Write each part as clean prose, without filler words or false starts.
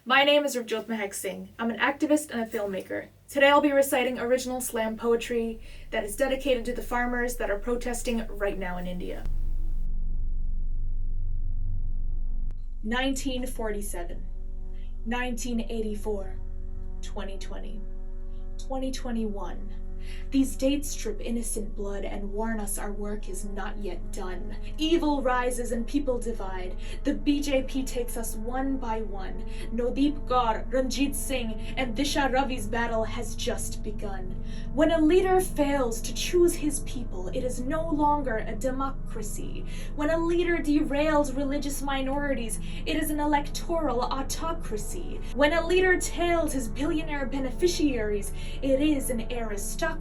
My name is Ravjot Mehek Singh. I'm an activist and a filmmaker. Today I'll be reciting original slam poetry that is dedicated to the farmers that are protesting right now in India. 1947, 1984, 2020, 2021. These dates drip innocent blood and warn us our work is not yet done. Evil rises and people divide. The BJP takes us one by one. Nodeep Kaur, Ranjit Singh, and Disha Ravi's battle has just begun. When a leader fails to choose his people, it is no longer a democracy. When a leader derails religious minorities, it is an electoral autocracy. When a leader tails his billionaire beneficiaries, it is an aristocracy.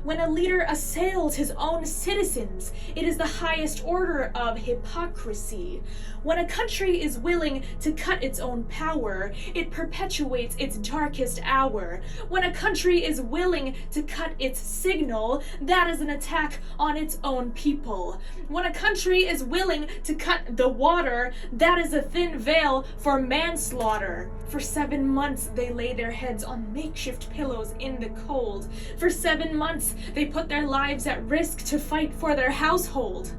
When a leader assails his own citizens, it is the highest order of hypocrisy. When a country is willing to cut its own power, it perpetuates its darkest hour. When a country is willing to cut its signal, that is an attack on its own people. When a country is willing to cut the water, that is a thin veil for manslaughter. For 7 months, they lay their heads on makeshift pillows in the cold. For 7 months, they put their lives at risk to fight for their household.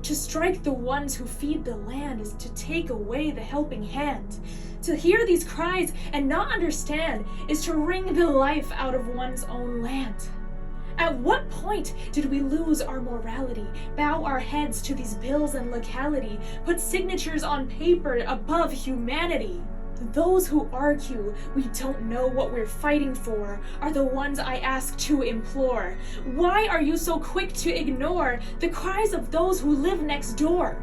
To strike the ones who feed the land is to take away the helping hand. To hear these cries and not understand is to wring the life out of one's own land. At what point did we lose our morality, bow our heads to these bills and legality, put signatures on paper above humanity? Those who argue we don't know what we're fighting for are the ones I ask to implore. Why are you so quick to ignore the cries of those who live next door?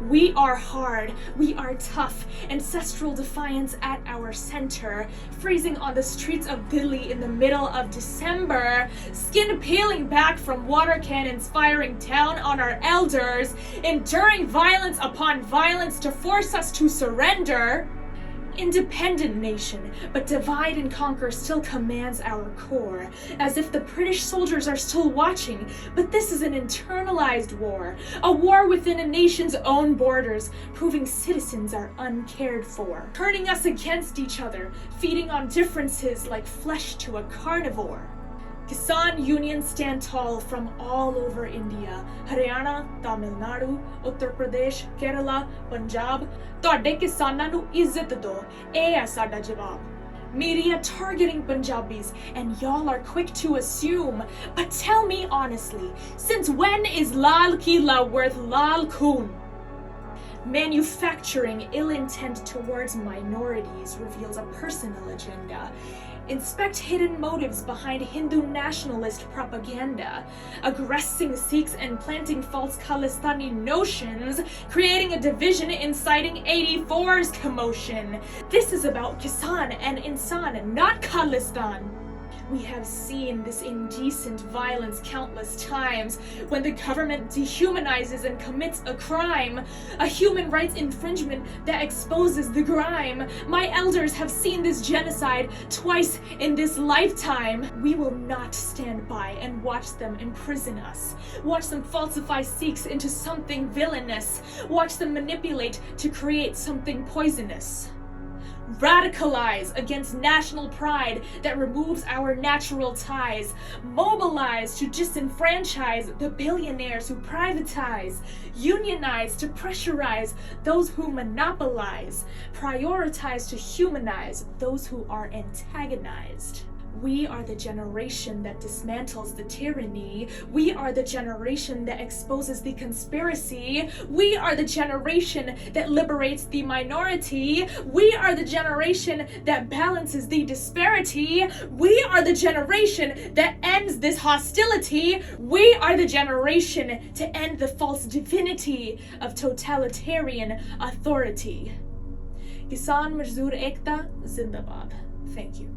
We are hard, we are tough, ancestral defiance at our center, freezing on the streets of Delhi in the middle of December, skin peeling back from water cannons firing down on our elders, enduring violence upon violence to force us to surrender. Independent nation, but divide and conquer still commands our core, as if the British soldiers are still watching, but this is an internalized war, a war within a nation's own borders, proving citizens are uncared for, turning us against each other, feeding on differences like flesh to a carnivore. Kisaan unions stand tall from all over India, Haryana, Tamil Nadu, Uttar Pradesh, Kerala, Punjab. ਤੁਹਾਡੇ ਕਿਸਾਨਾਂ ਨੂੰ ਇੱਜ਼ਤ ਦਿਓ, ਇਹ ਹੈ ਸਾਡਾ ਜਵਾਬ. Media targeting Punjabis, and y'all are quick to assume. But tell me honestly, since when is Lal Killa worth Lal Khoon? Manufacturing ill intent towards minorities reveals a personal agenda. Inspect hidden motives behind Hindu Nationalist propaganda, aggressing Sikhs and planting false Khalistani notions, creating a division inciting 84's commotion. This is about Kisaan and Insaan, not Khalistan. We have seen this indecent violence countless times when the government dehumanizes and commits a crime, a human rights infringement that exposes the grime. My elders have seen this genocide twice in this lifetime. We will not stand by and watch them imprison us, watch them falsify Sikhs into something villainous, watch them manipulate to create something poisonous. Radicalize against national pride that removes our natural ties. Mobilize to disenfranchise the billionaires who privatize. Unionize to pressurize those who monopolize. Prioritize to humanize those who are antagonized. We are the generation that dismantles the tyranny. We are the generation that exposes the conspiracy. We are the generation that liberates the minority. We are the generation that balances the disparity. We are the generation that ends this hostility. We are the generation to end the false divinity of totalitarian authority. Kisaan Mazdoor Ekta Zindabad. Thank you.